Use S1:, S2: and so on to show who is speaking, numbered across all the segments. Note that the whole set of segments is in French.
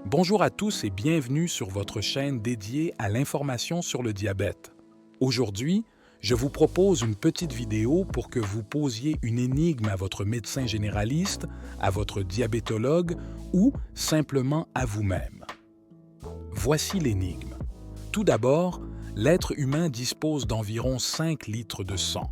S1: Bonjour à tous et bienvenue sur votre chaîne dédiée à l'information sur le diabète. Aujourd'hui, je vous propose une petite vidéo pour que vous posiez une énigme à votre médecin généraliste, à votre diabétologue ou simplement à vous-même. Voici l'énigme. Tout d'abord, l'être humain dispose d'environ 5 litres de sang.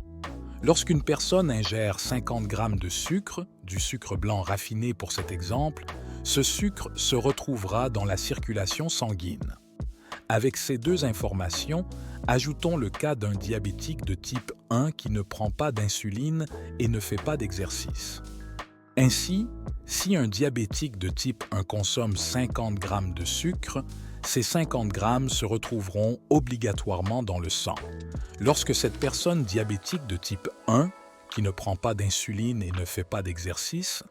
S1: Lorsqu'une personne ingère 50 grammes de sucre, du sucre blanc raffiné pour cet exemple, ce sucre se retrouvera dans la circulation sanguine. Avec ces deux informations, ajoutons le cas d'un diabétique de type 1 qui ne prend pas d'insuline et ne fait pas d'exercice. Ainsi, si un diabétique de type 1 consomme 50 grammes de sucre, ces 50 grammes se retrouveront obligatoirement dans le sang. Lorsque cette personne diabétique de type 1, qui ne prend pas d'insuline et ne fait pas d'exercice,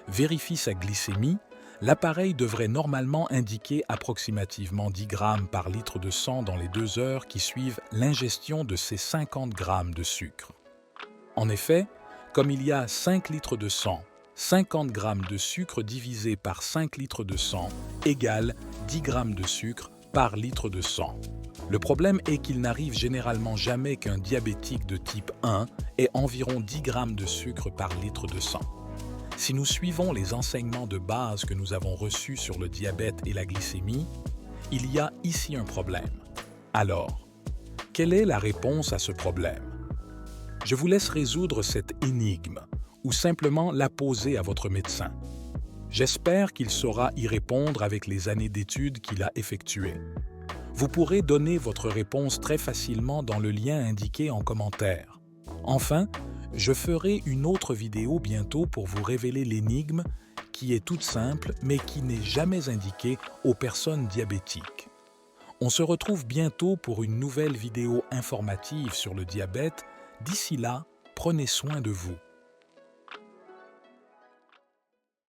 S1: vérifie sa glycémie, l'appareil devrait normalement indiquer approximativement 10 grammes par litre de sang dans les 2 heures qui suivent l'ingestion de ces 50 grammes de sucre. En effet, comme il y a 5 litres de sang, 50 grammes de sucre divisé par 5 litres de sang égale 10 grammes de sucre par litre de sang. Le problème est qu'il n'arrive généralement jamais qu'un diabétique de type 1 ait environ 10 grammes de sucre par litre de sang. Si nous suivons les enseignements de base que nous avons reçus sur le diabète et la glycémie, il y a ici un problème. Alors, quelle est la réponse à ce problème? Je vous laisse résoudre cette énigme ou simplement la poser à votre médecin. J'espère qu'il saura y répondre avec les années d'études qu'il a effectuées. Vous pourrez donner votre réponse très facilement dans le lien indiqué en commentaire. Enfin, je ferai une autre vidéo bientôt pour vous révéler l'énigme qui est toute simple mais qui n'est jamais indiquée aux personnes diabétiques. On se retrouve bientôt pour une nouvelle vidéo informative sur le diabète. D'ici là, prenez soin de vous.